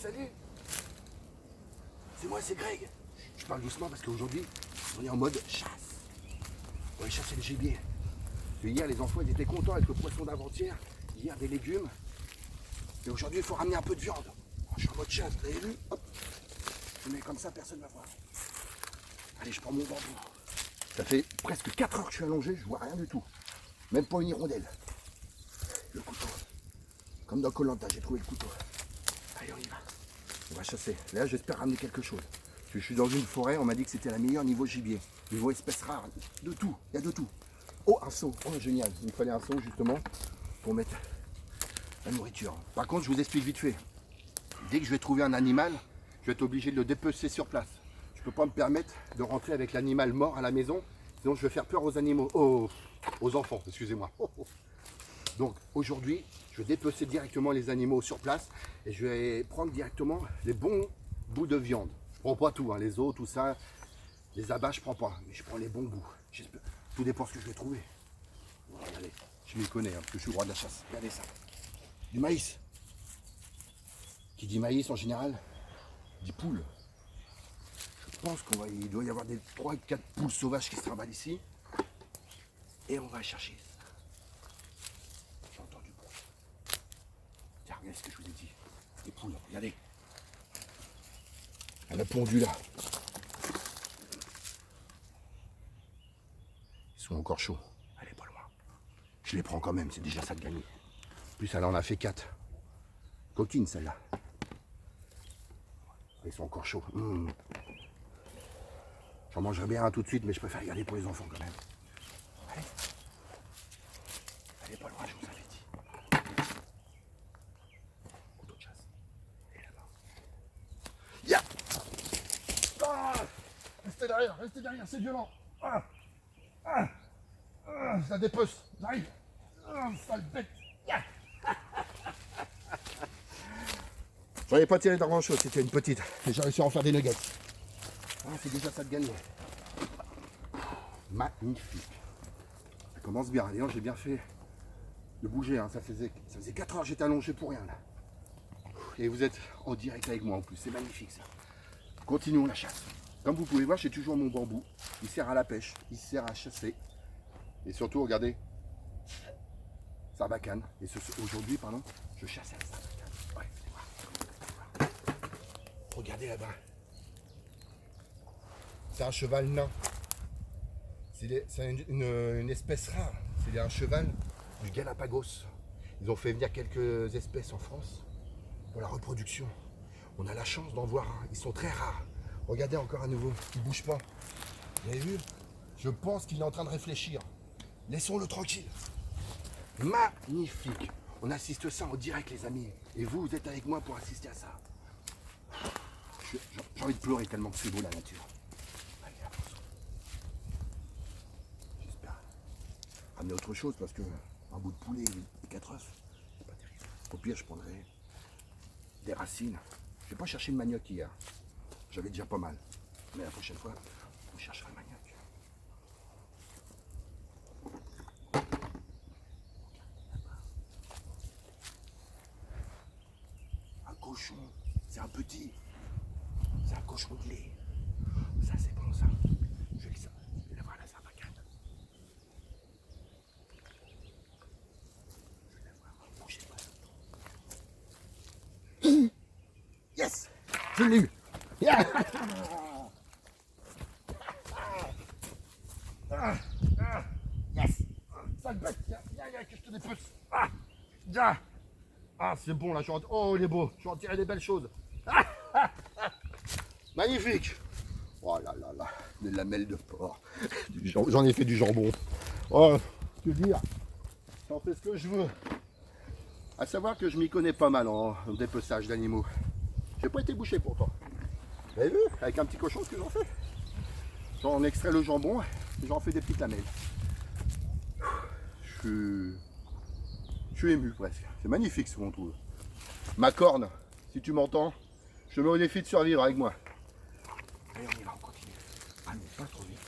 salut. C'est moi, c'est Greg. Je parle doucement parce qu'aujourd'hui, on est en mode chasse. On va chasser le gibier. Hier, les enfants ils étaient contents avec le poisson d'avant-hier. Hier, des légumes. Et aujourd'hui, il faut ramener un peu de viande. Je suis en mode chasse, vous avez vu? Hop. Je mets comme ça, personne ne va voir. Allez, je prends mon bambou. Ça fait presque 4 heures que je suis allongé, je vois rien du tout. Même pas une hirondelle. Le couteau. Comme dans Koh-Lanta, j'ai trouvé le couteau. Allez, on y va. On va chasser. Là, j'espère ramener quelque chose. Parce que je suis dans une forêt, on m'a dit que c'était la meilleure niveau gibier. Niveau espèces rares. De tout. Il y a de tout. Oh, un seau. Oh, génial. Il me fallait un seau, justement, pour mettre la nourriture. Par contre, je vous explique vite fait. Dès que je vais trouver un animal, je vais être obligé de le dépecer sur place. Je ne peux pas me permettre de rentrer avec l'animal mort à la maison. Sinon, je vais faire peur aux animaux. Aux enfants, excusez-moi. Donc, aujourd'hui, je vais dépecer directement les animaux sur place et je vais prendre directement les bons bouts de viande. Je ne prends pas tout, hein, les os, tout ça. Les abats, je ne prends pas, mais je prends les bons bouts. Tout dépend de ce que je vais trouver. Voilà, allez, je m'y connais, hein, parce que je suis le roi de la chasse. Regardez ça. Du maïs. Qui dit maïs en général, dit poule. Je pense qu'il doit y avoir des 3-4 poules sauvages qui se travaillent ici. Et on va chercher ça. J'entends du bruit. Tiens, regardez ce que je vous ai dit. Des poules, regardez. Elle a pondu là. Ils sont encore chauds. Elle est pas loin. Je les prends quand même, c'est déjà ça de gagner. En plus, elle en a fait 4. Coquine celle-là. Ils sont encore chauds. J'en mangerai bien un tout de suite, mais je préfère garder pour les enfants quand même. Allez. Elle est pas loin, je vous avais dit. Couteau de chasse. Elle est là-bas. Ya! Restez derrière, c'est violent. Ça dépece. J'arrive. Sale bête. Ya! J'en ai pas tiré dans grand chose, c'était une petite. J'ai réussi à en faire des nuggets. C'est déjà ça de gagner. Magnifique. Ça commence bien. D'ailleurs, j'ai bien fait de bouger. Hein. Ça faisait 4 heures que j'étais allongé pour rien là. Et vous êtes en direct avec moi en plus. C'est magnifique ça. Continuons la chasse. Comme vous pouvez voir, j'ai toujours mon bambou. Il sert à la pêche. Il sert à chasser. Et surtout, regardez. Sarbacane. Et aujourd'hui, pardon, je chasse à la sarbacane. Ouais, vous allez voir. Regardez là-bas. C'est un cheval nain. C'est une espèce rare. C'est un cheval du Galapagos. Ils ont fait venir quelques espèces en France pour la reproduction. On a la chance d'en voir un. Ils sont très rares. Regardez encore à nouveau. Il ne bouge pas. Vous avez vu? Je pense qu'il est en train de réfléchir. Laissons-le tranquille. Magnifique. On assiste ça en direct, les amis. Et vous êtes avec moi pour assister à ça. J'ai envie de pleurer tellement que c'est beau la nature. Allez, avance. J'espère ramener autre chose parce que un bout de poulet et 4 œufs, c'est pas terrible. Au pire, je prendrai des racines. Je vais pas chercher le manioc hier. J'avais déjà pas mal. Mais la prochaine fois, on cherchera le manioc. Un cochon, c'est un petit. C'est un cochon de lait. Ça, c'est bon, ça. Je vais la voir la sarbacane. Je vais la voir. Bougez pas. Yes! Je l'ai eu. Yeah! Yes! Sale bête. Viens, que je te dépece. C'est bon, là. Oh, il est beau. Je vais en tirer des belles choses. Magnifique. Oh là là là, des lamelles de porc. J'en ai fait du jambon. Oh, que dire? J'en fais ce que je veux. À savoir que je m'y connais pas mal en dépeçage d'animaux. J'ai pas été bouché pourtant. Vous avez vu? Avec un petit cochon, ce que j'en fais. J'en extrais le jambon et j'en fais des petites lamelles. Je suis ému presque. C'est magnifique ce qu'on trouve. Ma corne, si tu m'entends, je te mets au défi de survivre avec moi. Allez, on y va, on continue. Ah, mais pas trop vite.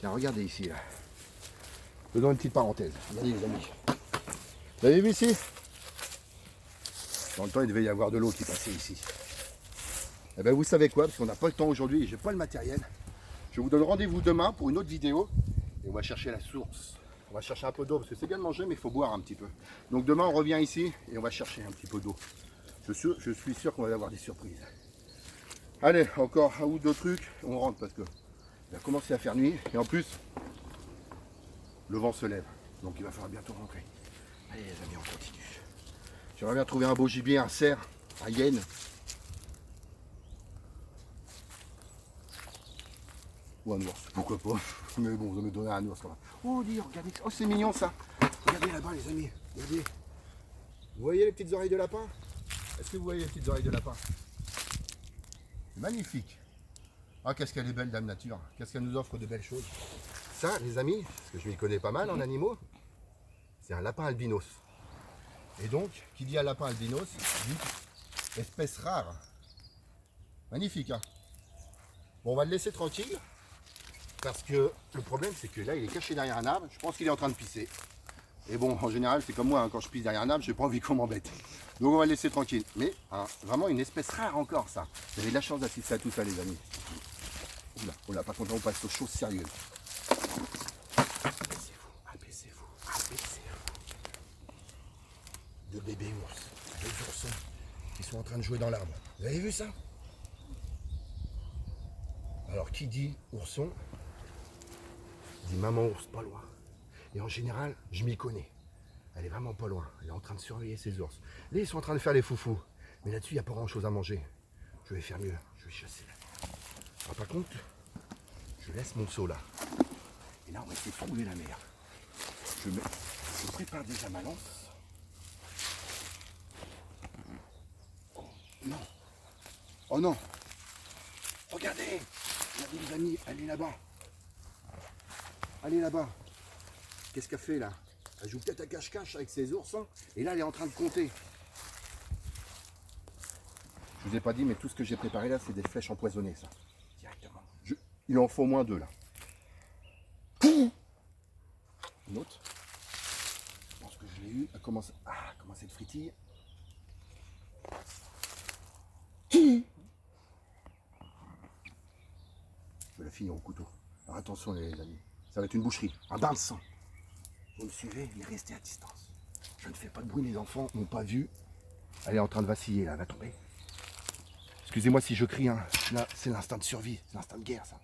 Tiens, regardez ici, là. Je donne une petite parenthèse. Regardez, les amis. Vous avez vu ici? Dans le temps, il devait y avoir de l'eau qui passait ici. Eh ben vous savez quoi, parce qu'on n'a pas le temps aujourd'hui et j'ai pas le matériel. Je vous donne rendez-vous demain pour une autre vidéo. Et on va chercher la source. On va chercher un peu d'eau, parce que c'est bien de manger, mais il faut boire un petit peu. Donc demain on revient ici et on va chercher un petit peu d'eau. Je suis sûr qu'on va avoir des surprises. Allez, encore un ou deux trucs, on rentre parce que il va commencer à faire nuit. Et en plus, le vent se lève. Donc il va falloir bientôt rentrer. Allez les amis, on continue. J'aimerais bien trouver un beau gibier, un cerf, un hyène. Ou un ours, pourquoi pas. Mais bon, vous allez me donner un ours quand même. Oh, dis, regardez, oh c'est mignon ça. Regardez là-bas les amis, regardez. Vous voyez les petites oreilles de lapin? Est-ce que vous voyez les petites oreilles de lapin? C'est magnifique. Ah, qu'est-ce qu'elle est belle, Dame Nature. Qu'est-ce qu'elle nous offre de belles choses. Ça, les amis, parce que je m'y connais pas mal en animaux, c'est un lapin albinos. Et donc, qui dit un lapin albinos, dit espèce rare. Magnifique, hein. Bon, on va le laisser tranquille, parce que le problème, c'est que là, il est caché derrière un arbre. Je pense qu'il est en train de pisser. Et bon, en général, c'est comme moi, hein, quand je pisse derrière un arbre, j'ai pas envie qu'on m'embête. Donc, on va le laisser tranquille. Mais, hein, vraiment une espèce rare encore, ça. Vous avez de la chance d'assister à tout ça, les amis. Oula, oula, par contre, on passe aux choses sérieuses. Abaissez-vous, abaissez-vous, abaissez-vous. Deux bébés ours, deux oursons qui sont en train de jouer dans l'arbre. Vous avez vu ça? Alors, qui dit ourson, dit maman ours pas loin. Et en général, je m'y connais. Elle est vraiment pas loin. Elle est en train de surveiller ses ours. Là, ils sont en train de faire les foufous. Mais là-dessus, il n'y a pas grand-chose à manger. Je vais faire mieux. Je vais chasser. Alors, par contre, je laisse mon seau là. Et là, on va essayer de trouver la mer. Je prépare déjà ma lance. Oh non. Oh non. Regardez. Regardez les amis, elle est là-bas. Elle est là-bas. Qu'est-ce qu'elle fait là? Elle joue peut-être à cache-cache avec ses oursins. Et là, elle est en train de compter. Je vous ai pas dit, mais tout ce que j'ai préparé là, c'est des flèches empoisonnées, ça. Directement. Il en faut au moins deux là. Une autre. Je pense que je l'ai eu. Elle commence à fritiller. Je vais la finir au couteau. Alors attention les amis. Ça va être une boucherie. Un bain de sang. Vous me suivez, mais restez à distance. Je ne fais pas de bruit, les enfants n'ont pas vu. Elle est en train de vaciller là, elle va tomber. Excusez-moi si je crie, hein. Là, c'est l'instinct de survie, c'est l'instinct de guerre, ça.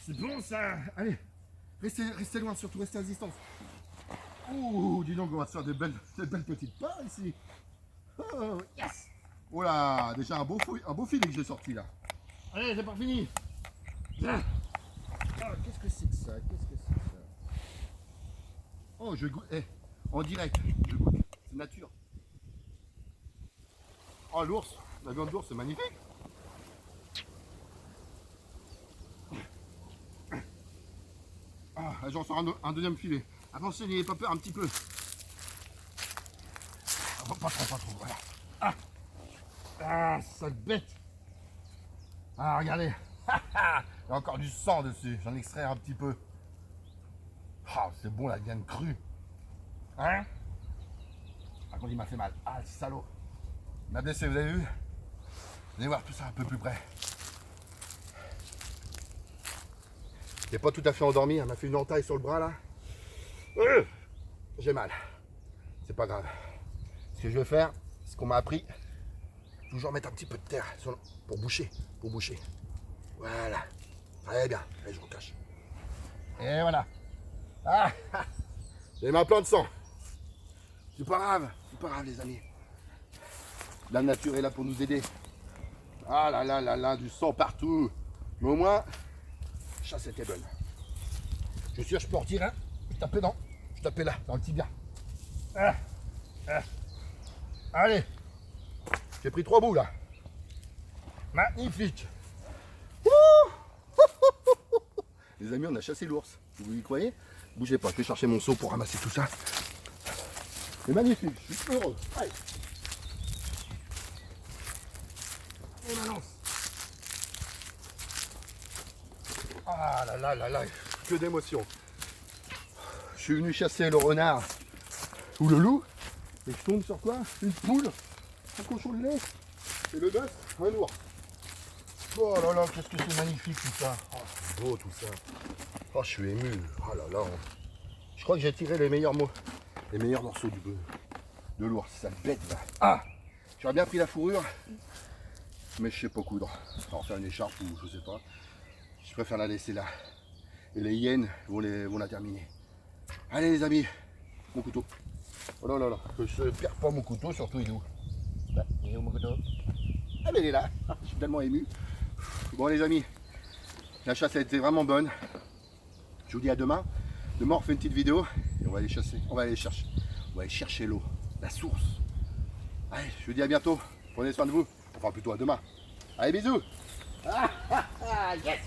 C'est bon ça. Allez, restez loin, surtout restez à distance. Ouh, dis donc, on va se faire des belles petites parts ici. Oh, yes. Oh là, déjà un beau filet que j'ai sorti là. Allez, c'est pas fini. Ah, qu'est-ce que c'est que ça? Oh, je goûte. En direct, je goûte. C'est nature. Oh, l'ours. La viande d'ours, c'est magnifique. Ah, j'en sors un deuxième filet. Avancez, n'ayez pas peur un petit peu. Ah, pas trop, voilà. Ah, sale bête. Ah, regardez. Il y a encore du sang dessus. J'en extrais un petit peu. Ah, c'est bon la viande crue. Hein? Par contre, il m'a fait mal. Ah, le salaud. Il m'a blessé, vous avez vu? Vous allez voir tout ça un peu plus près. Il n'est pas tout à fait endormi. Elle m'a fait une entaille sur le bras là. J'ai mal. C'est pas grave. Ce que je vais faire, ce qu'on m'a appris, toujours mettre un petit peu de terre pour boucher. Voilà. Très bien. Allez, je recache. Et voilà. Ah, j'ai ma plein de sang. C'est pas grave les amis. La nature est là pour nous aider. Ah là là là là, du sang partout. Mais au moins, la chasse était bonne. Je suis sûr que je peux en retirer un. Je tapais là, dans le tibia. Allez. J'ai pris 3 bouts là. Magnifique. Les amis, on a chassé l'ours. Vous y croyez? Bougez pas, je vais chercher mon seau pour ramasser tout ça. C'est magnifique, je suis heureux. Allez. Et ma lance. Ah là là là là, que d'émotion. Je suis venu chasser le renard ou le loup et je tombe sur quoi? Une poule, un cochon de lait et le bœuf, un ours. Oh là là, qu'est-ce que c'est magnifique tout ça. Oh, c'est beau tout ça. Oh, je suis ému. Oh là là. Je crois que j'ai tiré les meilleurs morceaux de l'ours, cette bête là. Ah, j'aurais bien pris la fourrure, mais je sais pas coudre. Alors faire une écharpe ou je sais pas. Je préfère la laisser là. Et les hyènes vont la terminer. Allez les amis, mon couteau. Oh là là là, que je ne perds pas mon couteau, surtout il est où? Là, il est où mon couteau? Ah mais il est là, je suis tellement ému. Bon les amis, la chasse a été vraiment bonne. Je vous dis à demain. Demain on refait une petite vidéo et on va aller chasser, on va aller chercher. On va aller chercher l'eau, la source. Allez, je vous dis à bientôt. Prenez soin de vous. Enfin plutôt à demain. Allez bisous. Yes.